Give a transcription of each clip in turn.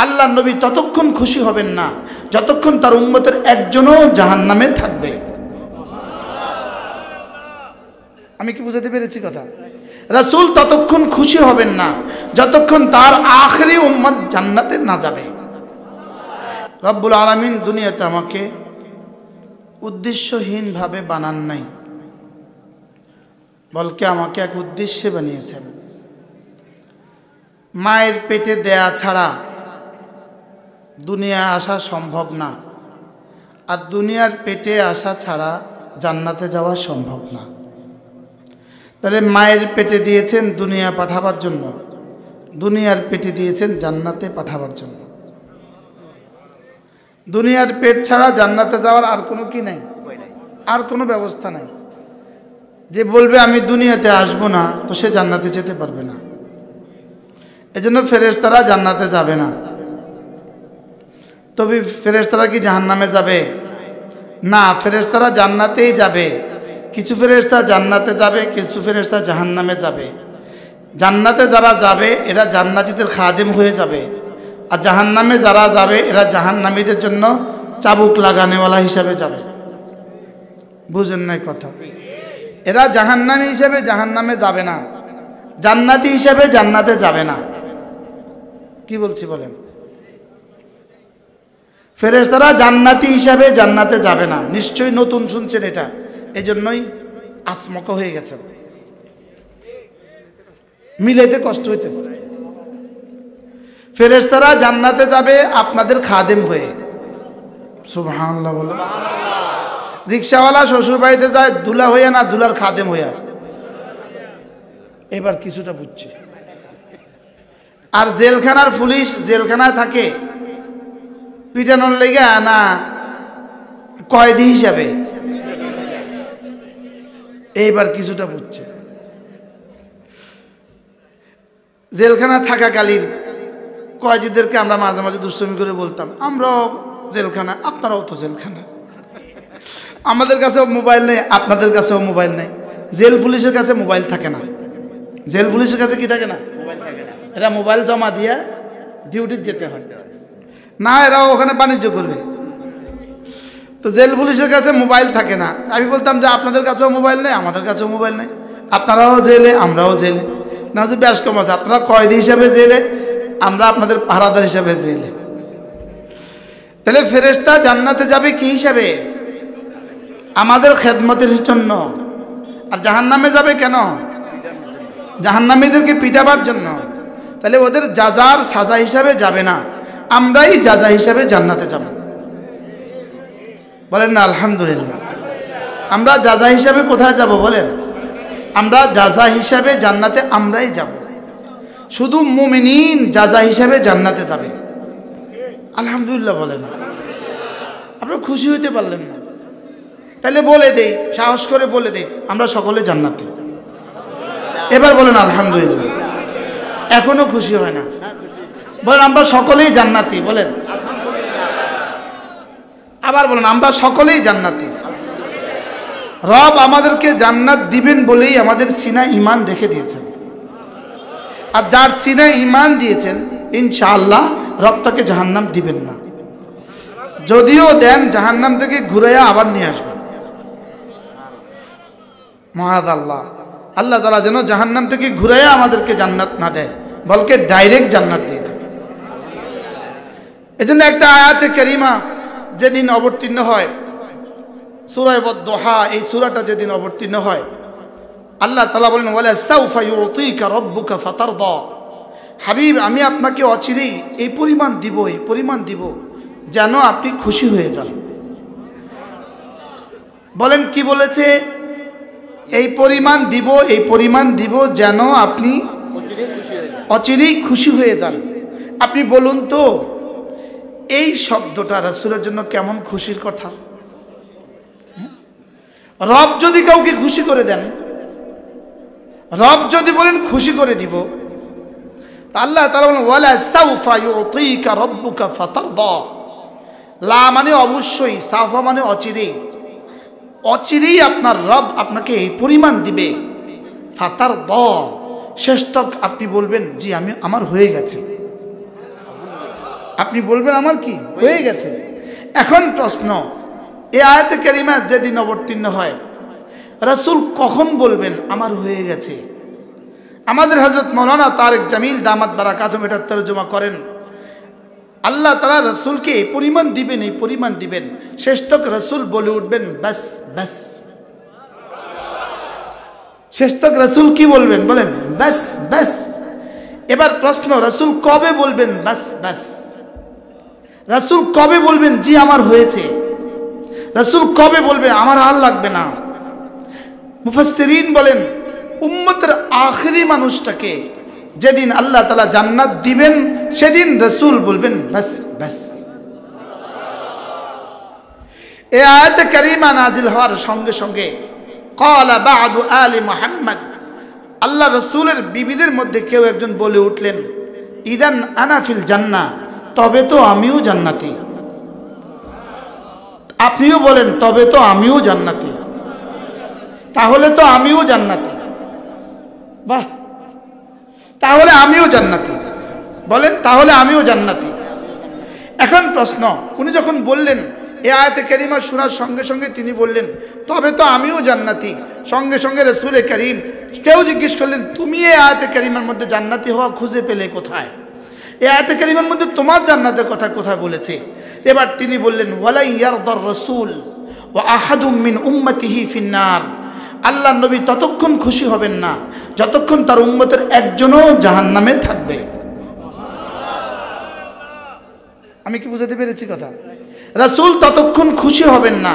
আল্লাহ নবী ততক্ষণ খুশি হবেন না যতক্ষণ তার উম্মতের একজনও জাহান্নামে থাকবে। আমি কি বুঝাতে পেরেছি কথা? রাসূল ততক্ষণ খুশি হবেন না যতক্ষণ তার আখেরি উম্মত জান্নাতে না যাবে। রব্বুল আলামিন দুনিয়াতে আমাকে উদ্দেশ্যহীনভাবে বানান নাই, বলকে আমাকে এক উদ্দেশ্যে বানিয়েছেন। মায়ের পেটে দেয়া ছাড়া দুনিয়া আসা সম্ভব না, আর দুনিয়ার পেটে আসা ছাড়া জান্নাতে যাওয়া সম্ভব না। তাহলে মায়ের পেটে দিয়েছেন দুনিয়া পাঠাবার জন্য, দুনিয়ার পেটে দিয়েছেন জান্নাতে পাঠাবার জন্য। দুনিয়ার পেট ছাড়া জান্নাতে যাওয়ার আর কোনো কি নাই, আর কোনো ব্যবস্থা নাই। যে বলবে আমি দুনিয়াতে আসবো না, তো সে জান্নাতে যেতে পারবে না। এজন্য ফেরেশতারা জান্নাতে যাবে না। তবে ফেরেশতারা কি জাহান্নামে যাবে? না, ফেরেশতারা জান্নাতেই যাবে। কিছু ফেরেশতা জান্নাতে যাবে, কিছু ফেরেশতা জাহান্নামে যাবে। জান্নাতে যারা যাবে এরা জান্নাতীদের খাদেম হয়ে যাবে, আর জাহান্নামে যারা যাবে এরা জাহান্নামীদের জন্য চাবুক লাগানেওয়ালা হিসাবে যাবে। বুঝেন নাই কথা? এরা জাহান্নামী হিসাবে জাহান্নামে যাবে না, জান্নাতি হিসাবে জান্নাতে যাবে না। কি বলছি বলেন? ফেরেশতারা জান্নাতি হিসাবে জান্নাতে যাবে না। নিশ্চয়ই নতুন শুনছেন এটা, এই জন্যই আচমকা হয়ে গেছে, মিলাইতে কষ্ট হইতেছে। ফেরেশতারা জান্নাতে যাবে আপনাদের খাদেম হয়ে। সুবহানাল্লাহ বলো। রিকশাওয়ালা শ্বশুর বাড়িতে যায় দুলা হইয়া, না দুলার খাদেম হইয়া? এবার কিছুটা বুঝছে। আর জেলখানার পুলিশ জেলখানায় থাকে পিটানোর লেগে, না কয়েদি হিসাবে? এইবার কিছুটা বুঝছে। জেলখানা থাকাকালীন কয়েদিদেরকে আমরা মাঝে মাঝে দুষ্টুমি করে বলতাম, আমরাও জেলখানা, আপনারাও তো জেলখানা। আমাদের কাছেও মোবাইল নেই, আপনাদের কাছেও মোবাইল নেই। জেল পুলিশের কাছে মোবাইল থাকে না। জেল পুলিশের কাছে কি থাকে না? এরা মোবাইল জমা দিয়ে ডিউটি যেতে হয় না, এরাও ওখানে বাণিজ্য করবে। তো জেল পুলিশের কাছে মোবাইল থাকে না। আমি বলতাম যে আপনাদের কাছেও মোবাইল নেই, আমাদের কাছেও মোবাইল নেই, আপনারাও জেলে আমরাও জেলে। না হচ্ছে বেশ কম আছে, আপনারা কয়েদি হিসাবে জেলে, আমরা আপনাদের পাহারাদার হিসাবে জেলে। তাহলে ফেরেশতা জান্নাতে যাবে কি হিসাবে? আমাদের খেদমতের জন্য। আর জাহান্নামে যাবে কেন? জাহান্নামীদেরকে পিটাবার জন্য। তাহলে ওদের যাজার সাজা হিসাবে যাবে না, আমরাই যাজা হিসাবে জান্নাতে যাব। বলেন না আলহামদুলিল্লাহ। আমরা যাজা হিসাবে কোথায় যাব বলেন? আমরা যাজা হিসাবে জান্নাতে আমরাই যাব। শুধু মুমিনিন যাজা হিসাবে জান্নাতে যাবে। আলহামদুলিল্লাহ বলেন। আপনারা খুশি হইতে পারলেন না? তাহলে বলে দেই, সাহস করে বলে দেই, আমরা সকলে জান্নাতে। এবার বলেন আলহামদুলিল্লাহ। এখনো খুশি হয় না? বলেন আমরা সকলেই জান্নাতি। বলেন আবার বলেন আমরা সকলেই জান্নাতি। রব আমাদেরকে জান্নাত দিবেন বলেই আমাদের সিনা ঈমান রেখে দিয়েছেন। আর যার সিনা ঈমান দিয়েছেন ইনশাআল্লাহ রব তাকে জাহান্নাম দিবেন না। যদিও দেন জাহান্নাম থেকে ঘুরাইয়া আবার নিয়ে আসবেন। মাআযাল্লাহ, আল্লাহ তাআলা যেন জাহান্নাম থেকে ঘুরাইয়া আমাদেরকে জান্নাত না দেয়, বলকে ডাইরেক্ট জান্নাত দিয়ে দেয়। এজন্য একটা আয়াতে কারিমা যেদিন অবতীর্ণ হয়, সূরা ওয়াদ-দুহা, এই সূরাটা যেদিন অবতীর্ণ হয়, আল্লাহ তাআলা বলেন ওয়ালা সাউফা ইউতিকা রাব্বুকা ফাতারদা। হাবিব, আমি আপনাকে অচিরেই এই পরিমাণ দিব, এই পরিমাণ দিব যেন আপনি খুশি হয়ে যান। বলেন কি বলেছে? এই পরিমাণ দিব, এই পরিমাণ দিব যেন আপনি অচিরেই খুশি হয়ে যান। আপনি বলুন তো এই শব্দটা রাসূলের জন্য কেমন খুশির কথা? রব যদি কাউকে খুশি করে দেন, রব যদি বলেন খুশি করে দিব, তা আল্লাহ তাআলা বলেন ওয়ালা সাউফা ইউতিকা রাব্বুকা ফাতারদা। লা মানে অবশ্যই, সাউফা মানে অচিরেই। অচিরেই আপনার রব আপনাকে এই পরিমাণ দিবে। ফাতারদা, শেষ তক আপনি বলবেন জি আমি আমার হয়ে গেছে। আপনি বলবেন আমার কি হয়ে গেছে। এখন প্রশ্ন, এই আয়াতে কারিমা যেদিন অবতীর্ণ হয় রাসূল কখন বলবেন আমার হয়ে গেছে? আমাদের হযরত মাওলানা তারেক জামিল দামাত বারাকাতুহু এটা তরজমা করেন, আল্লাহ তাআলা রাসূলকে এই পরিমাণ দিবেন, এই পরিমাণ দিবেন, শেষ তক রাসূল বলে উঠবেন বাস বাস। শেষ তক রাসূল কি বলবেন বলেন? বাস বাস। এবার প্রশ্ন, রাসূল কবে বলবেন বাস বাস? রাসূল কবে বলবেন জি আমার হয়েছে? রাসূল কবে বলবেন আমার আর লাগবে না? মুফাসসিরিন বলেন উম্মতের আখেরি মানুষটাকে যেদিন আল্লাহ তাআলা জান্নাত দিবেন সেদিন রাসূল বলবেন বাস বাস। এই আয়াতে কারিমা নাজিল হওয়ার সঙ্গে সঙ্গে ক্বালা বা'দু আলি মুহাম্মদ, আল্লাহ রাসূলের বিবিদের মধ্যে কেউ একজন বলে উঠলেন ইদান আনা ফিল জান্নাহ, তবে তো আমিও জান্নাতি। আপনিও বলেন তবে তো আমিও জান্নাতি, তাহলে তো আমিও জান্নাতি। বাহ, তাহলে আমিও জান্নাতি। বলেন তাহলে আমিও জান্নাতি। এখন প্রশ্ন, উনি যখন বললেন এই আয়াতে কারিমা শোনার সঙ্গে সঙ্গে তিনি বললেন তবে তো আমিও জান্নাতি, সঙ্গে সঙ্গে রাসূল করিম কেউ জিজ্ঞেস করলেন তুমি এই আয়াতে কারিমার মধ্যে জান্নাতি হওয়া খুঁজে পেলে কোথায়? এই আয়াতে কারিমার মধ্যে তোমার জান্নাতের কথা কোথায় বলেছে? এবার তিনি বললেন ওয়ালা ইয়ারদার রাসূল ওয়া আহাদুম মিন উম্মতিহি ফিন্নার, আল্লাহ নবী ততক্ষণ খুশি হবেন না যতক্ষণ তার উম্মতের একজনও জাহান্নামে থাকবে। আমি কি বুঝাতে পেরেছি কথা? রাসূল ততক্ষণ খুশি হবেন না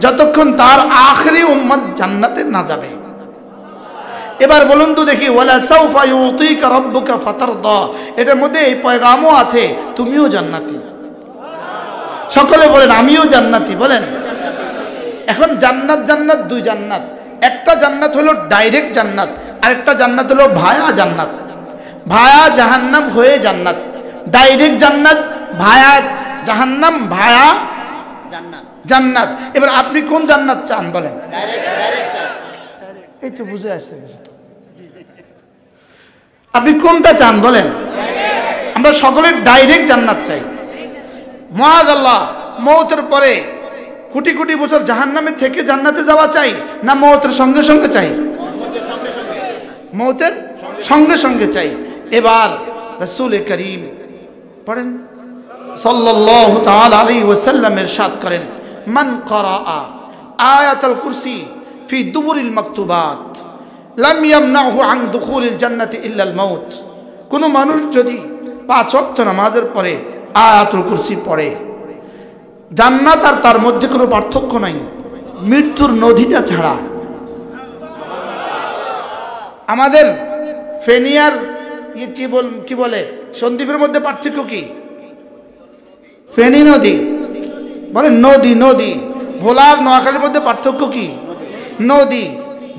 যতক্ষণ তার আখেরি উম্মত জান্নাতে না যাবে। এবার বলুন তো দেখি ওয়ালা সাউফা ইউতিকা রাব্বুকা ফাতারদা, এটার মধ্যে এই পয়গামও আছে তুমিও জান্নাতি। সকলে বলেন আমিও জান্নাতি। বলেন এখন জান্নাত জান্নাত দুই জান্নাত, একটা জান্নাত হলো ডাইরেক্ট জান্নাত, আরেকটা জান্নাত হলো ভায়া জান্নাত। ভায়া জাহান্নাম হয়ে জান্নাত, ডাইরেক্ট জান্নাত ভায়া জাহান্নাম ভায়া জান্নাত। এবার আপনি কোন জান্নাত চান বলেন? এই তো বুঝে আসছে, আপনি কোনটা চান বলেন? আমরা সকলে ডাইরেক্ট জান্নাত চাই। মুআযাল্লাহ, মওতের পরে কোটি কোটি বছর জাহান্নামে থেকে জান্নাতে যাওয়া চাই না মওতের সঙ্গে সঙ্গে চাই? মওতের সঙ্গে সঙ্গে চাই। এবার রাসূল করিম পড়েন সাল্লাল্লাহু তাআলা আলাইহি ওয়াসাল্লাম ইরশাদ করেন মান ক্বারাআ আয়াতুল কুরসি ফি দুবুরিল মাকতুবাত লাম ইয়ামনাহু আন দুখুলিল জান্নাতি ইল্লাল মাউত, কোন মানুষ যদি 5 ওয়াক্ত নামাজের পরে আয়াতুল কুরসি পড়ে, জান্নাত আর তার মধ্যে কোনো পার্থক্য নাই মৃত্যুর নদীটা ছাড়া। আমাদের ফেনিয়ার কি বলে সন্দ্বীপের মধ্যে পার্থক্য কি? ফেনী নদী বলে নদী, নদী। ভোলার নোয়াখালীর মধ্যে পার্থক্য কি? নদী।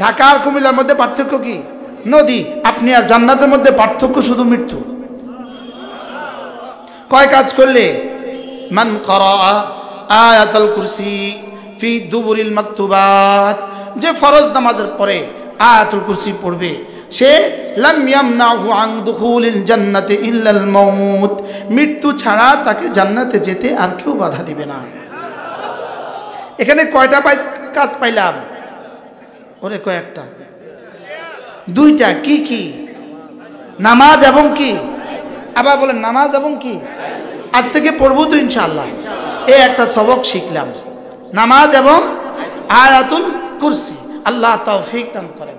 ঢাকার কুমিল্লার মধ্যে পার্থক্য কি? নদী। আপনি আর জান্নাতের মধ্যে পার্থক্য শুধু মৃত্যু। কয় কাজ করলে? মান ক্বারাআ আয়াতুল কুরসি ফি দুবুরিল মাকতুবাত, যে ফরজ নামাজের পরে আয়াতুল কুরসি পড়বে সে লাম ইয়ামনাহু আন দুখুলিল জান্নাতি ইল্লাল মাউত, মৃত্যু ছাড়া তাকে জান্নাতে যেতে আর কেউ বাধা দিবে না। এখানে কয়টা কাজ পাইলাম? ওরে কয়েকটা, দুইটা। কি কি? নামাজ এবং কি? আবার বলেন নামাজ এবং কি? আজ থেকে পড়বো তো ইনশাআল্লাহ। এই একটা সবক শিখলাম, নামাজ এবং আয়াতুল কুরসি। আল্লাহ তৌফিক দান করেন।